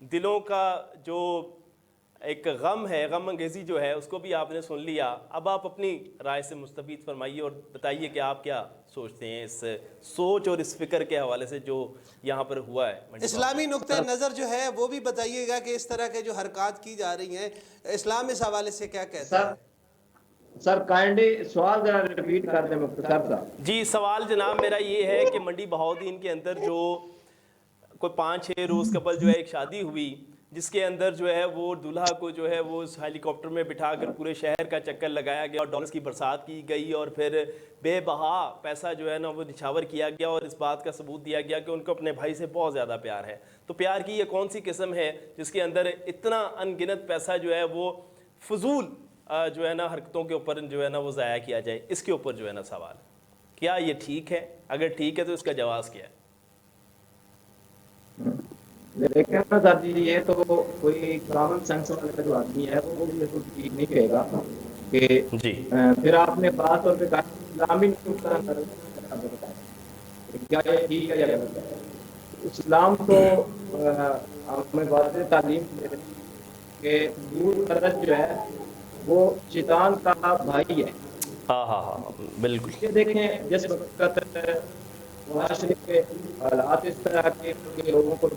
دلوں کا جو ایک غم ہے، غم انگیزی جو ہے، اس کو بھی آپ نے سن لیا. اب آپ اپنی رائے سے مستفید فرمائیے اور بتائیے کہ آپ کیا سوچتے ہیں اس سوچ اور اس فکر کے حوالے سے جو یہاں پر ہوا ہے. اسلامی نقطہ نظر جو ہے وہ بھی بتائیے گا کہ اس طرح کے جو حرکات کی جا رہی ہیں اسلام اس حوالے سے کیا کہتا ہے. سر کائنڈلی سوال ذرا ریپیٹ کر دیں مختصر سا. جی سوال جناب میرا یہ ہے کہ منڈی بہاؤدین کے اندر جو کوئی 5-6 روز قبل جو ہے ایک شادی ہوئی جس کے اندر جو ہے وہ دلہا کو جو ہے وہ اس ہیلی کاپٹر میں بٹھا کر پورے شہر کا چکر لگایا گیا اور ڈالرز کی برسات کی گئی اور پھر بے بہا پیسا جو ہے نا وہ نچھاور کیا گیا اور اس بات کا ثبوت دیا گیا کہ ان کو اپنے بھائی سے بہت زیادہ پیار ہے. تو پیار کی یہ کون سی قسم ہے جس کے اندر اتنا ان گنت پیسہ جو ہے وہ فضول جو ہے نا حرکتوں کے اوپر جو ہے نا وہ ضائع کیا جائے. اس کے اوپر جو ہے نا سوال کیا یہ ٹھیک ہے؟ اگر ٹھیک ہے تو اس کا جواز کیا ہے؟ دیکھیں نا سر جی یہ تو کوئی کامن سینس والا جو آدمی ہے وہ بھی اس کو ٹھیک نہیں کہے گا کہ جی پھر آپ نے خاص طور پہ کہا اسلامی نقطہ نظر سے کیا یہ ٹھیک ہے یا غلط ہے. اسلام تو ہمیں واضح تعلیم دے کہ دور قرض جو ہے وہ شیطان کا بھائی ہے. ہاں بالکل. یہ دیکھیں جس وقت معاشرے کے حالات اس طرح کے لوگوں کو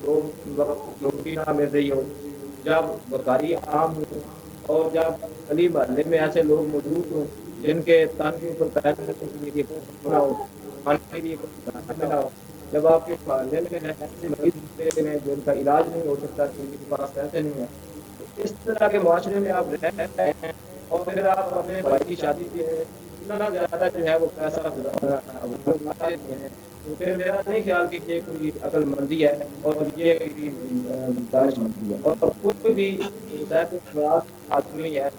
نوکری نہ مل رہی ہو، جب بیکاری عام ہو اور جب گلی محلے میں ایسے لوگ موجود ہوں جن کے تنگیوں پر پہننے کے لیے نہ ہو، کھانے کے لیے نہ ہو، جب آپ کے محلے میں ایسے مریض ہیں جن کا علاج نہیں ہو سکتا، جن کے پاس پیسے نہیں ہیں، اس طرح کے معاشرے میں آپ رہ رہے ہیں اور پھر آپ اپنے بھائی کی شادی کے اتنا زیادہ جو ہے وہ پیسہ ہیں تو پھر میرا نہیں خیال کہ یہ کوئی عقل مندی ہے اور یہ دانش مندی ہے. اور کوئی بھی آدمی ہے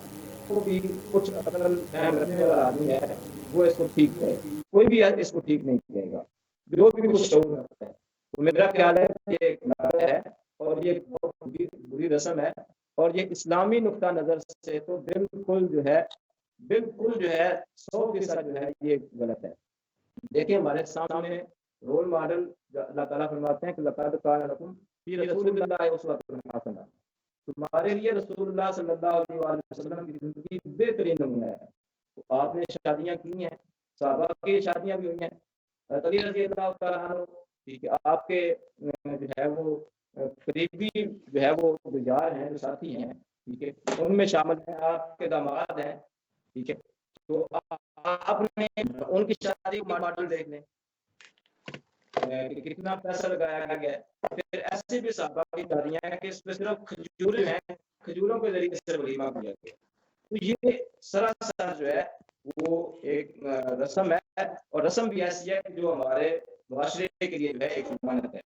وہ بھی کچھ عقل فہم رکھنے والا آدمی ہے وہ اس کو ٹھیک کرے. کوئی بھی اس کو ٹھیک نہیں کرے گا جو بھی کچھ شعور رکھتا ہے. تو میرا خیال ہے کہ یہ ایک ناراض ہے اور یہ بہت بری رسم ہے اور یہ اسلامی نقطہ نظر سے تو بالکل جو ہے 100% جو ہے یہ غلط ہے. دیکھیں ہمارے سامنے رول ماڈل اللہ تعالیٰ فرماتے ہیں کہ لقد کان لکم فی رسول اللہ اسوۃ حسنہ. تمہارے لیے رسول اللہ صلی اللہ علیہ وسلم کی زندگی بہترین نمونہ ہے. تو آپ نے شادیاں کی ہیں، صحابہ کی شادیاں بھی ہوئی ہیں. علی رضی اللہ تعالیٰ عنہ ٹھیک ہے آپ کے جو ہے وہ قریبی جو ہے وہ یار ہیں، جو ساتھی ہیں، ٹھیک ہے ان میں شامل ہیں، آپ کے داماد ہیں، ٹھیک ہے. تو آپ نے ان کی شادی کا ماڈل دیکھ لیں کہ کتنا پیسہ لگایا گیا ہے. پھر ایسے بھی صحابہ کی شادیاں ہیں کہ اس میں صرف کھجوریں ہیں، کھجوروں کے ذریعے سے ولیمہ کیا گیا. تو یہ سراسر جو ہے وہ ایک رسم ہے اور رسم بھی ایسی ہے جو ہمارے معاشرے کے لیے جو ہے ایک امانت ہے.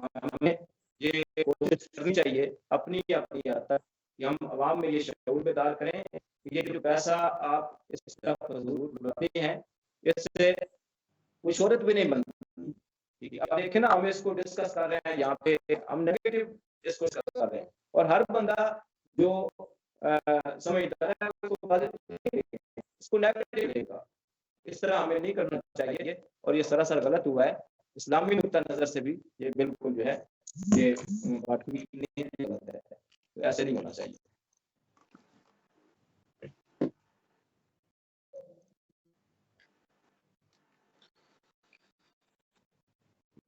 ہمیں یہ کوشش کرنی چاہیے اپنی حد تک کہ ہم عوام میں یہ شعور بیدار کریں کہ یہ جو پیسہ آپ اس طرح فضول بناتے ہیں اس سے کوئی شہرت بھی نہیں بنتی. آپ دیکھیں نا ہم اس کو ڈسکس کر رہے ہیں یہاں پہ، ہم نیگیٹو ڈسکس کر رہے ہیں اور ہر بندہ جو سمجھتا ہے اس کو نیگیٹو لے گا. اس طرح ہمیں نہیں کرنا چاہیے اور یہ سراسر غلط ہوا ہے. اسلامی نقطہ نظر سے بھی یہ بالکل جو ہے یہ بات نہیں غلط ہے. ایسے نہیں ہونا چاہیے.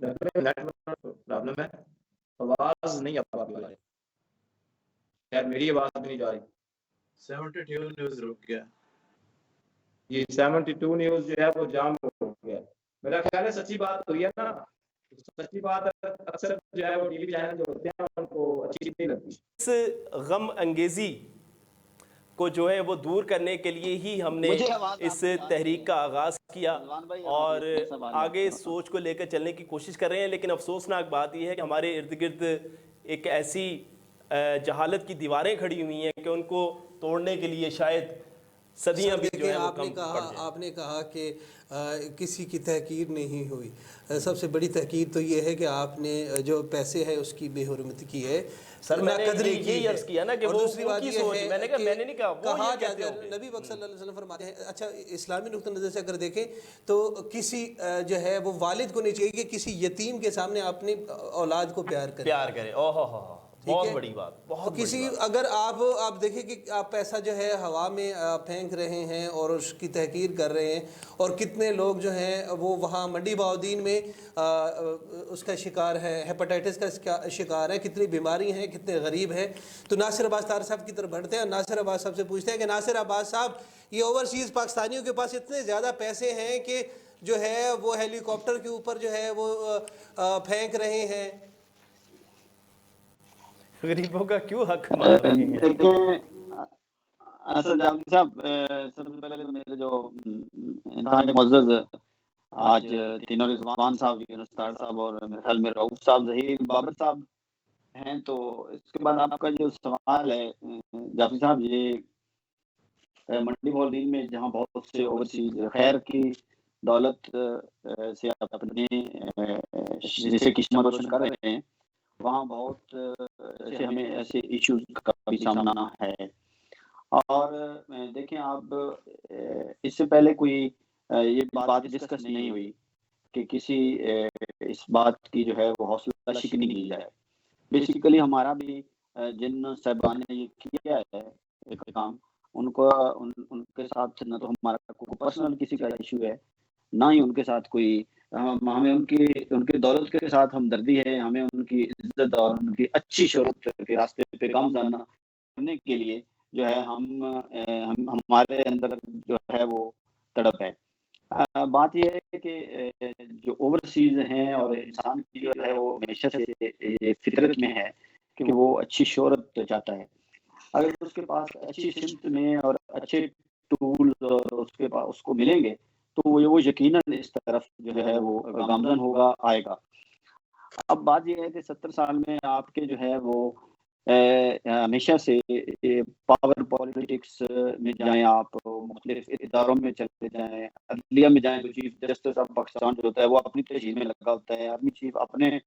پرابلم ہے، آواز نہیں آ رہی ہے. خیر میری آواز بھی نہیں جا رہی. 72 نیوز رک گیا. یہ 72 نیوز جو ہے وہ جام ہو گیا. میرا خیال ہے سچی بات ہوئی ہے نا. سچی بات اکثر جو ہے وہ ٹی وی چینل جو ہوتے ہیں ان کو اچھی نہیں لگتی. اس غم انگیزی کو جو ہے وہ دور کرنے کے لیے ہی ہم نے اس تحریک کا آغاز کیا اور آگے سوچ کو لے کر چلنے کی کوشش کر رہے ہیں. لیکن افسوسناک بات یہ ہے کہ ہمارے ارد گرد ایک ایسی جہالت کی دیواریں کھڑی ہوئی ہیں کہ ان کو توڑنے کے لیے شاید صدیاں بھی جو ہے وہ کم پڑ جائیں. آپ نے کہا کہ کسی کی تحقیر نہیں ہوئی. سب سے بڑی تحقیر تو یہ ہے کہ آپ نے جو پیسے ہے اس کی بے حرمتی کی ہے. سر میں نے یہی عرض کیا نا کہ وہ دوسری بات کی یہ سوچ، ہے میں نے کہا میں نے نہیں کہا وہ یہ کہتے ہیں. ہوں گے. نبی صلی اللہ علیہ وسلم فرماتے ہیں اچھا اسلامی نقطہ نظر سے اگر دیکھیں تو کسی جو ہے وہ والد کو نہیں چاہیے کہ کسی یتیم کے سامنے اپنی اولاد کو پیار کرے. اوہ ہو بہت بڑی بات، بہت بڑی کسی بات۔ اگر آپ دیکھیں کہ آپ پیسہ جو ہے ہوا میں پھینک رہے ہیں اور اس کی تحقیر کر رہے ہیں، اور کتنے لوگ جو ہیں وہ وہاں منڈی بہاؤدین میں اس کا شکار ہے، ہیپاٹائٹس کا شکار ہے، کتنی بیماری ہیں، کتنے غریب ہیں۔ تو ناصر عباس طاہر صاحب کی طرف بڑھتے ہیں اور ناصر عباس صاحب سے پوچھتے ہیں کہ ناصر عباس صاحب، یہ اوورسیز پاکستانیوں کے پاس اتنے زیادہ پیسے ہیں کہ جو ہے وہ ہیلی کاپٹر کے اوپر جو ہے وہ پھینک رہے ہیں، غریبوں کا کیوں حق مار رہے ہیں؟ دیکھیں اسد جاوید صاحب، سب سے پہلے تو میرے جو انتہائی معزز آج تینوں رضوان صاحب، یونس طاہر صاحب اور میرے خیال میں رؤوف صاحب، ظہیر بابر صاحب ہیں، تو اس کے بعد آپ کا جو سوال ہے جعفری صاحب، یہ منڈی بہاؤدین میں جہاں بہت سے اوورسیز خیر کی دولت سے اپنے جیسے قسمت روشن کر رہے ہیں، وہاں بہت سے ہمیں ایسے ایشوز کا بھی سامنا ہے۔ اور دیکھیں آپ، اس سے پہلے کوئی یہ بات ڈسکس نہیں ہوئی کہ کسی اس بات کی جو ہے وہ حوصلہ شکنی کی جائے۔ بیسیکلی ہمارا بھی جن صاحبان نے یہ کیا ہے ایک کام، ان کے ساتھ نہ تو ہمارا کوئی پرسنل کسی کا ایشو ہے، نہ ہی ان کے ساتھ کوئی ہمیں ان کی دولت کے ساتھ ہمدردی ہے۔ ہمیں ان کی عزت اور ان کی اچھی شہرت کے راستے پہ گامزن کرنے کے لیے جو ہے ہمارے اندر جو ہے وہ تڑپ ہے۔ بات یہ ہے کہ جو اوورسیز ہیں اور انسان کی جو ہے وہ ہمیشہ سے فطرت میں ہے کہ وہ اچھی شہرت چاہتا ہے۔ اگر اس کے پاس اچھی سمت میں اور اچھے ٹولز اور اس کو ملیں گے تو وہ یقیناً اس طرف جو ہے وہ گامزن ہوگا، آئے گا۔ اب بات یہ ہے کہ 70 سال میں آپ کے جو ہے وہ ہمیشہ سے پاور پالیٹکس میں جائیں، آپ مختلف اداروں میں چلے جائیں، عدلیہ میں جائیں، تو چیف جسٹس آف پاکستان جو ہوتا ہے وہ اپنی تشہیر میں لگا ہوتا ہے، آرمی چیف اپنے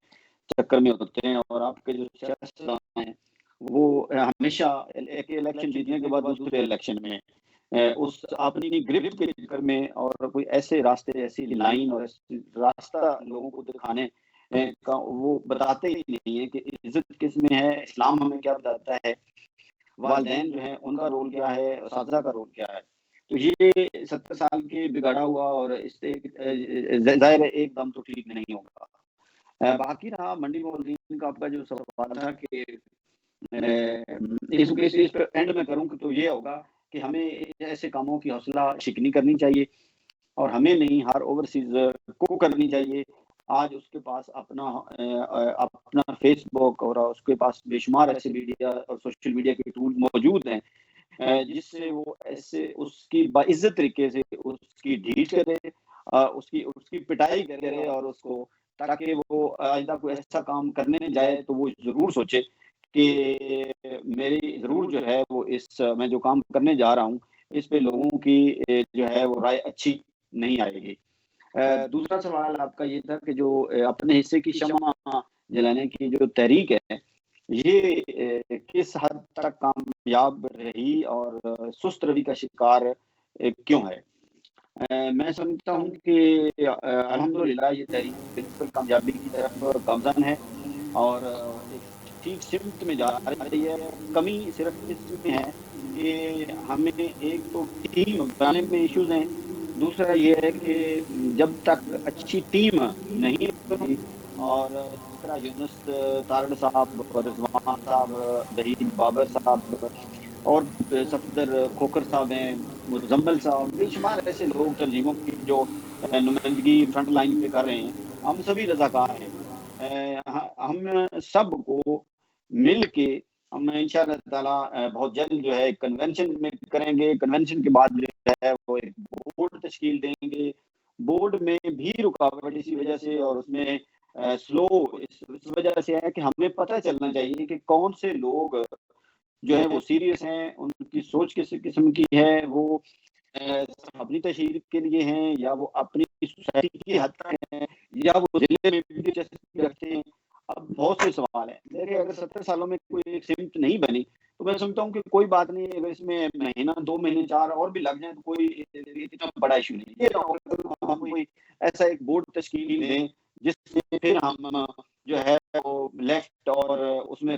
چکر میں ہوتے ہیں، اور آپ کے جو سیاستدان ہیں وہ ہمیشہ ایک الیکشن جیتنے کے بعد دوسرے الیکشن میں اس اپنی گرفت کے چکر میں اور کوئی ایسے راستے، ایسی لائن اور ایسی راستہ لوگوں کو دکھانے کا وہ بتاتے ہی نہیں ہے کہ عزت کس میں ہے، اسلام ہمیں کیا بتاتا ہے، والدین جو ہیں ان کا رول کیا ہے، اساتذہ کا رول کیا ہے۔ تو یہ 70 سال کے بگاڑا ہوا، اور اس سے ظاہر ایک دم تو ٹھیک نہیں ہوگا۔ باقی رہا منڈی بہاؤدین کا آپ کا جو سوال تھا کہ اس پہ اینڈ میں کروں تو یہ ہوگا کہ ہمیں ایسے کاموں کی حوصلہ شکنی کرنی چاہیے، اور ہمیں نہیں، ہر اوورسیز کو کرنی چاہیے۔ آج اس کے پاس اپنا فیس بک اور اس کے پاس بے شمار ایسے میڈیا اور سوشل میڈیا کے ٹول موجود ہیں جس سے وہ ایسے اس کی باعزت طریقے سے اس کی ڈیل کرے، اس کی پٹائی کرے، اور اس کو تاکہ وہ آئندہ کوئی ایسا کام کرنے جائے تو وہ ضرور سوچے کہ میری ضرور جو ہے وہ میں جو کام کرنے جا رہا ہوں اس پہ لوگوں کی جو ہے وہ رائے اچھی نہیں آئے گی۔ دوسرا سوال آپ کا یہ تھا کہ جو اپنے حصے کی شمع جلانے کی جو تحریک ہے یہ کس حد تک کامیاب رہی اور سست روی کا شکار کیوں ہے؟ میں سمجھتا ہوں کہ الحمدللہ یہ تحریک بالکل کامیابی کی طرف گامزن ہے اور ایک ٹھیک سمت میں جا رہی ہے۔ کمی صرف اس میں ہے کہ ہمیں ایک تو ٹیم بنانے میں ایشوز ہیں، دوسرا یہ ہے کہ جب تک اچھی ٹیم نہیں ہوتی، اور جس طرح یونس طارڑ صاحب، رضوان صاحب، ظہیر بابر صاحب اور صفدر کھوکھر صاحب ہیں، مزمل صاحب، بے شمار ایسے لوگ تنظیموں کی جو نمائندگی فرنٹ لائن پہ کر رہے ہیں، ہم سبھی رضاکار ہیں۔ ہم سب کو مل کے ہم انشاءاللہ تعالیٰ بہت جلد جو ہے کنونشن میں کریں گے۔ کنونشن کے بعد جو ہے وہ ایک بورڈ تشکیل دیں گے۔ بورڈ میں بھی رکاوٹ اسی وجہ سے اور اس میں سلو اس وجہ سے ہے کہ ہمیں پتہ چلنا چاہیے کہ کون سے لوگ جو ہیں وہ سیریس ہیں، ان کی سوچ کس قسم کی ہے، وہ اپنی تشہیر کے لیے ہیں یا وہ اپنی سوسائٹی کی حد تک ہیں یا وہ ضلع میں بھی دلچسپی رکھتے ہیں۔ اب بہت سے سوال ہیں، دیکھیں اگر 70 سالوں میں کوئی ایک سمت نہیں بنی تو میں سمجھتا ہوں کہ کوئی بات نہیں، اگر اس میں مہینہ 2 مہینے 4 اور بھی لگ جائیں تو کوئی اتنا بڑا ایشو نہیں۔ یہ ہم کوئی ایسا ایک بورڈ تشکیل دیں جس سے پھر ہم جو ہے وہ لیفٹ اور اس میں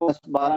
10, 12,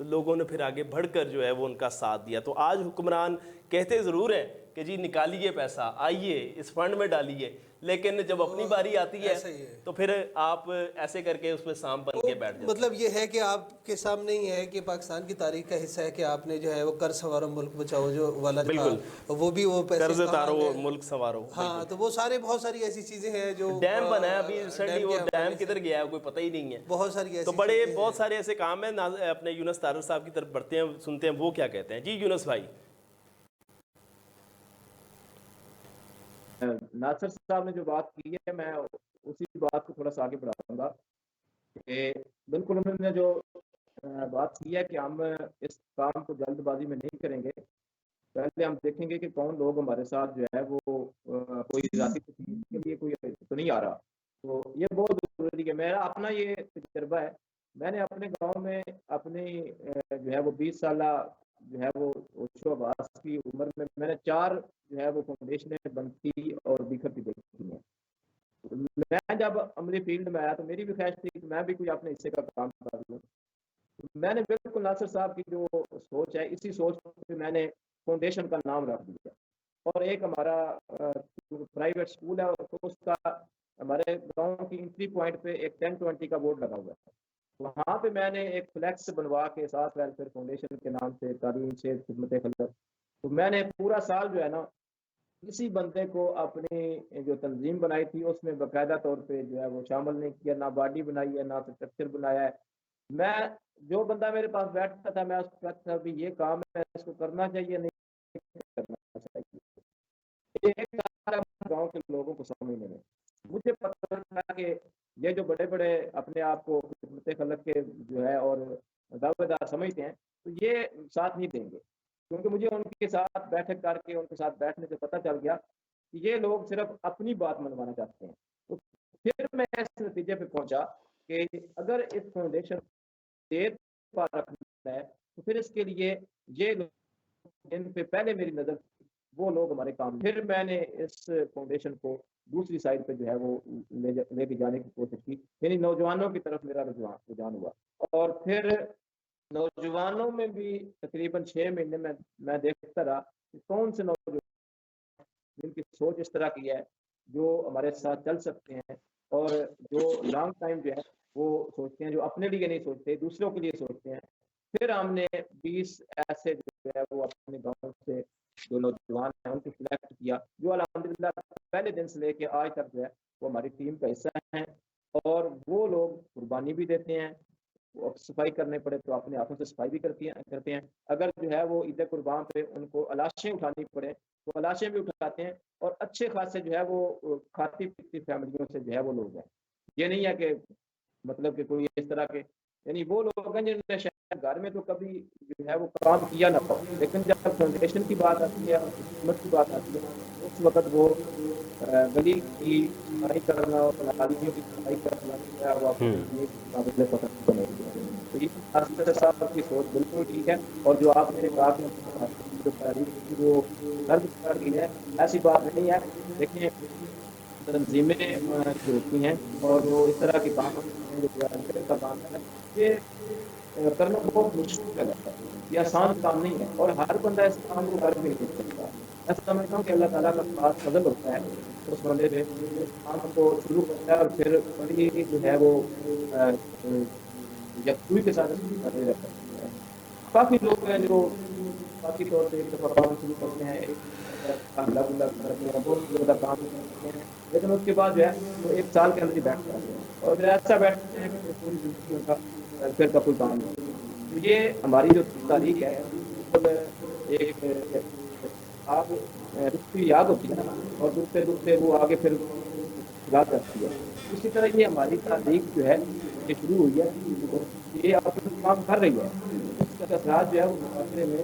تو لوگوں نے پھر آگے بڑھ کر جو ہے وہ ان کا ساتھ دیا. تو آج حکمران کہتے ضرور ہیں کہ جی نکالیے پیسہ, آئیے اس فنڈ میں ڈالیے, لیکن جب اپنی باری آتی ہے تو پھر آپ ایسے کر کے اس میں سانپ بن کے بیٹھ جاتے. مطلب یہ ہے کہ آپ کے سامنے ہی ہے کہ پاکستان کی تاریخ کا حصہ ہے کہ آپ نے جو ہے وہ قرض سنوارو ملک بچاؤ جو والا تھا, وہ بھی وہ پیسے قرض اتارو ملک سنوارو. ہاں, تو وہ سارے بہت ساری ایسی چیزیں ہیں جو ڈیم بنا ہے ابھی ریسنٹلی, وہ ڈیم کدھر گیا ہے کوئی پتہ ہی نہیں ہے. بہت ساری ایسی تو بڑے بہت سارے ایسے کام ہیں. اپنے یونس طارق صاحب کی طرف بڑھتے ہیں, سنتے ہیں وہ کیا کہتے ہیں. جی یونس بھائی. ناصر صاحب نے جو بات کی ہے میں اسی بات کو تھوڑا سا آگے بڑھاؤں گا کہ بالکل انہوں نے جو بات کی ہے کہ ہم اس کام کو جلد بازی میں نہیں کریں گے, پہلے ہم دیکھیں گے کہ کون لوگ ہمارے ساتھ جو ہے وہ کوئی ذاتی تکلیف کے لیے کوئی تو نہیں آ رہا. تو یہ بہت ضروری ہے. میرا اپنا یہ تجربہ ہے, میں نے اپنے گاؤں میں اپنی جو ہے وہ 20 سالہ جو ہے وہ اوشو عباس کی عمر میں میں نے 4 جو ہے وہ فاؤنڈیشنیں بنتی اور بکھرتی دیکھی ہیں. میں جب عملی فیلڈ میں آیا تو میری بھی خواہش تھی کہ میں بھی کوئی اپنے حصے کا کام کر لوں. میں نے بالکل ناصر صاحب کی جو سوچ ہے اسی سوچ پہ میں نے فاؤنڈیشن کا نام رکھ دیا, اور ایک ہمارا پرائیویٹ اسکول ہے تو اس کا ہمارے گاؤں کی انٹری پوائنٹ پہ ایک 1020 کا بورڈ لگا ہوا ہے. وہاں پہ میں نے ایک فلیکس بنوا کے ساتھ ویلفیئر فاؤنڈیشن کے نام سے تعلیم سے خدمت خلق, تو میں نے پورا سال جو ہے نا کسی بندے کو اپنی جو تنظیم بنائی تھی اس میں باقاعدہ طور پہ جو ہے وہ شامل نہیں کیا, نہ باڈی بنائی ہے نہ اسٹرکچر بنایا ہے. میں جو بندہ میرے پاس بیٹھتا تھا میں اس کو کہتا تھا بھی یہ کام ہے اس کو کرنا چاہیے نہیں کرنا چاہیے. ایک گاؤں کے لوگوں کو سمجھنے میں مجھے پتہ تھا کہ یہ جو بڑے بڑے اپنے آپ کو خدمت خلق کے جو ہے اور دعوے دار سمجھتے ہیں تو یہ ساتھ نہیں دیں گے, کیونکہ مجھے ان کے ساتھ بیٹھک کر کے ان کے ساتھ بیٹھنے سے پتہ چل گیا کہ یہ لوگ صرف اپنی بات منوانا چاہتے ہیں. تو پھر میں اس نتیجے پہ پہنچا کہ اگر اس فاؤنڈیشن دیر پا رکھنا ہے تو پھر اس کے لیے یہ لوگ ان پہ پہلے میری نظر وہ لوگ ہمارے کام. پھر میں نے اس فاؤنڈیشن کو دوسری سائڈ پہ جو ہے وہ لے کے جانے کی کوشش کی, یعنی نوجوانوں کی طرف میرا رجحان ہوا. اور پھر نوجوانوں میں بھی تقریباً 6 مہینے میں دیکھتا رہا کہ کون سے نوجوان جن کی سوچ اس طرح کی ہے جو ہمارے ساتھ چل سکتے ہیں اور جو لانگ ٹائم جو ہے وہ سوچتے ہیں, جو اپنے لیے نہیں سوچتے دوسروں کے لیے سوچتے ہیں. پھر ہم نے 20 ایسے جو ہے وہ اپنے گاؤں سے جو نوجوان ہیں ان کو سلیکٹ کیا جو الحمدللہ پہلے دن سے لے کے آج تک جو ہے وہ ہماری ٹیم کا حصہ ہیں, اور وہ لوگ قربانی بھی دیتے ہیں. وہ صفائی کرنے پڑے تو اپنے ہاتھوں سے صفائی بھی کرتے ہیں. اگر جو ہے وہ عید قربان پہ ان کو لاشیں اٹھانی پڑے تو لاشیں بھی اٹھاتے ہیں, اور اچھے خاصے جو ہے وہ کھاتی پیتی فیملیوں سے جو ہے وہ لوگ ہیں. یہ نہیں ہے کہ مطلب کہ کوئی اس طرح کے, یعنی وہ لوگ ہیں جنہوں نے شاید گھر میں تو کبھی جو ہے وہ کام کیا نہ ہو, لیکن جب فاؤنڈیشن کی بات آتی ہے اور خدمت کی بات آتی ہے اس وقت وہ گلی کی صفائی کرنا اور نالیوں کی صفائی کرنا وہ اپنے قابل پسند نہیں ہے. تو یہ ناصر صاحب کی سوچ بالکل ٹھیک ہے, اور جو آپ نے کہا کہ جو تاریخ کی وہ درد کر گئی ہے ایسی بات نہیں ہے. دیکھیں تنظیمیں جو ہوتی ہیں اور جو اس طرح کے کام ہوتے ہیں جو کا کام ہے یہ کرنا بہت مشکل ہے, یہ آسان کام نہیں ہے, اور ہر بندہ اس کام کو کر بھی نہیں سکتا. میں سمجھتا ہوں کہ اللہ تعالیٰ کا خاص فضل ہوتا ہے اس بندے پہ اس کام کو شروع کرتا ہے اور پھر بڑی جو ہے وہ یکسوئی کے ساتھ کرتے رہتا ہے. کافی لوگ ہیں جو باقی طور پہ ایک دفعہ کام شروع کرتے ہیں, الگ الگ کرتے ہیں, بہت زیادہ کام کرتے ہیں, لیکن اس کے بعد جو ہے وہ 1 سال کے اندر ہی بیٹھ جاتے ہیں اور پھر ایسا بیٹھتے ہیں کہ پوری زندگی ان کا پھر کا کوئی کام نہیں. تو یہ ہماری جو تاریخ ہے ایک آگ رکھتی یاد ہوتی ہے نا, اور دکھتے دکھتے وہ آگے پھر یاد رکھتی ہے. اسی طرح یہ ہماری تاریخ جو ہے یہ شروع ہوئی ہے, یہ اپنا کام کر رہی ہے. اس کا اثرات جو ہے وہ معاشرے میں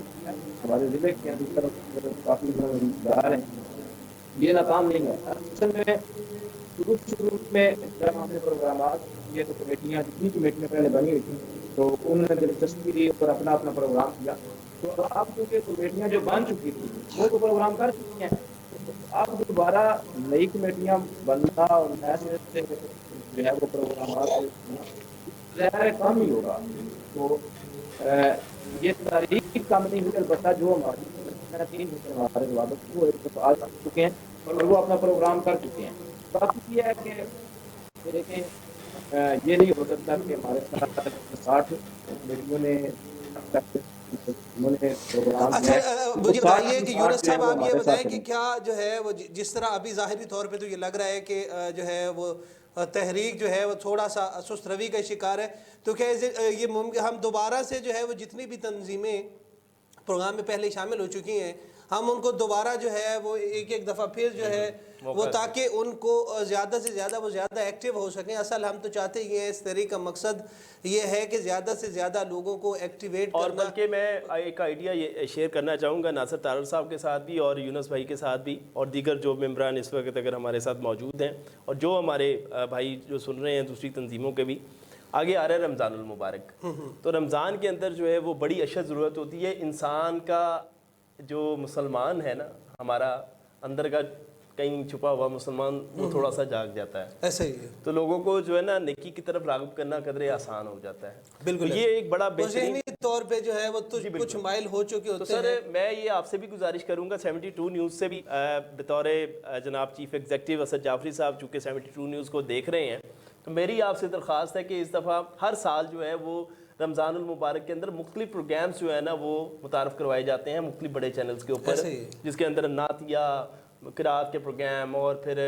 ہمارے ضلع کے اندر کافی دار ہیں, یہ ناکام نہیں ہے. اصل میں شروع میں جب ہم نے پروگرامات یہ تو کمیٹیاں جتنی کمیٹیاں پہلے بنی ہوئی تھیں تو انہوں نے دلچسپی لی اور اپنا اپنا پروگرام کیا. تو آپ کیونکہ کمیٹیاں جو بن چکی تھی وہ تو پروگرام کر چکی ہیں, آپ دوبارہ نئی کمیٹیاں بننا اور نیا سرے سے جو ہے وہ پروگرامات ظاہر کام ہی ہوگا. تو یہ تاریخ کام نہیں ہوئی، البتہ جو ہمارے والد وہ ایک آ چکے ہیں اور وہ اپنا پروگرام کر چکے ہیں. بات یہ ہے کہ دیکھیں یہ نہیں ہو سکتا کہ ہمارے ساتھ 60 لڑکیوں نے پروگرام اچھا مجھے بتائیے کہ یونس صاحب آپ یہ بتائیں کہ کیا جو ہے وہ جس طرح ابھی ظاہری طور پہ تو یہ لگ رہا ہے کہ جو ہے وہ تحریک جو ہے وہ تھوڑا سا سست روی کا شکار ہے، تو کیا یہ ممکن ہم دوبارہ سے جو ہے وہ جتنی بھی تنظیمیں پروگرام میں پہلے شامل ہو چکی ہیں ہم ان کو دوبارہ جو ہے وہ ایک دفعہ پھر جو ہے وہ تاکہ ان کو زیادہ سے زیادہ وہ زیادہ ایکٹیو ہو سکیں. اصل ہم تو چاہتے ہی ہیں، اس تحریک کا مقصد یہ ہے کہ زیادہ سے زیادہ لوگوں کو ایکٹیویٹ کرنا. اور بلکہ میں ایک آئیڈیا یہ شیئر کرنا چاہوں گا ناصر تارڑ صاحب کے ساتھ بھی اور یونس بھائی کے ساتھ بھی اور دیگر جو ممبران اس وقت اگر ہمارے ساتھ موجود ہیں اور جو ہمارے بھائی جو سن رہے ہیں دوسری تنظیموں کے بھی. آگے آ رہا ہے رمضان المبارک، تو رمضان کے اندر جو ہے وہ بڑی اشد ضرورت ہوتی ہے انسان کا، جو مسلمان ہے نا ہمارا اندر کا کہیں چھپا ہوا مسلمان وہ تھوڑا سا جاگ جاتا ہے. ایسا ہی ہے، تو لوگوں کو جو ہے نا نیکی کی طرف راغب کرنا قدرے آسان ہو جاتا ہے. بالکل یہ ایک بڑا بہترین ذہنی طور پہ جو ہے وہ کچھ مائل ہو چکے تو ہوتے سر ہیں. میں یہ آپ سے بھی گزارش کروں گا 72 نیوز سے بھی بطور جناب چیف ایگزیکٹو اسد جعفری صاحب چونکہ 72 نیوز کو دیکھ رہے ہیں، تو میری آپ سے درخواست ہے کہ اس دفعہ ہر سال جو ہے وہ رمضان المبارک کے اندر مختلف پروگرامز جو ہے نا وہ متعارف کروائے جاتے ہیں مختلف بڑے چینلز کے اوپر، جس کے اندر نعتیہ قرات کے پروگرام اور پھر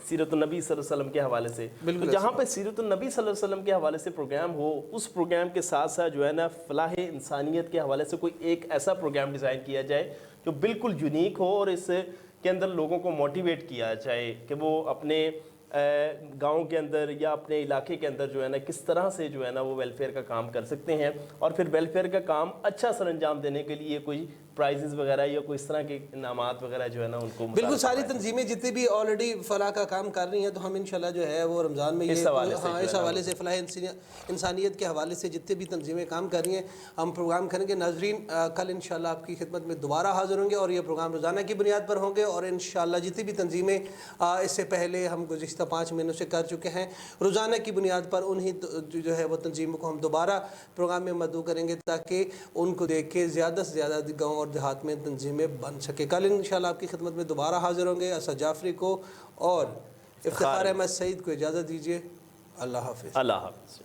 سیرت النبی صلی اللہ علیہ وسلم کے حوالے سے. تو جہاں پہ سیرت النبی صلی اللہ علیہ وسلم کے حوالے سے پروگرام ہو، اس پروگرام کے ساتھ ساتھ جو ہے نا فلاح انسانیت کے حوالے سے کوئی ایک ایسا پروگرام ڈیزائن کیا جائے جو بالکل یونیک ہو اور اس کے اندر لوگوں کو موٹیویٹ کیا جائے کہ وہ اپنے گاؤں کے اندر یا اپنے علاقے کے اندر جو ہے نا کس طرح سے جو ہے نا وہ ویلفیئر کا کام کر سکتے ہیں اور پھر ویلفیئر کا کام اچھا سر انجام دینے کے لیے کوئی پرائزز وغیرہ یا کوئی اس طرح کے انعامات وغیرہ جو ہے نا ان کو بالکل. ساری تنظیمیں جتنی بھی آلریڈی فلاح کا کام کر رہی ہیں تو ہم انشاءاللہ جو ہے وہ رمضان میں اس حوالے سے فلاح انسانیت کے حوالے سے جتنے بھی تنظیمیں کام کر رہی ہیں ہم پروگرام کریں گے. ناظرین کل انشاءاللہ آپ کی خدمت میں دوبارہ حاضر ہوں گے اور یہ پروگرام روزانہ کی بنیاد پر ہوں گے اور انشاءاللہ جتنی بھی تنظیمیں اس سے پہلے ہم گزشتہ 5 مہینوں سے کر چکے ہیں روزانہ کی بنیاد پر انہی جو ہے وہ تنظیموں کو ہم دوبارہ پروگرام میں مدعو کریں گے تاکہ ان کو دیکھ کے زیادہ سے زیادہ گاؤں اور دیہات میں تنظیمیں بن سکے. کل انشاءاللہ آپ کی خدمت میں دوبارہ حاضر ہوں گے. اسد جعفری کو اور افتخار احمد سعید کو اجازت دیجیے. اللہ حافظ. اللہ حافظ.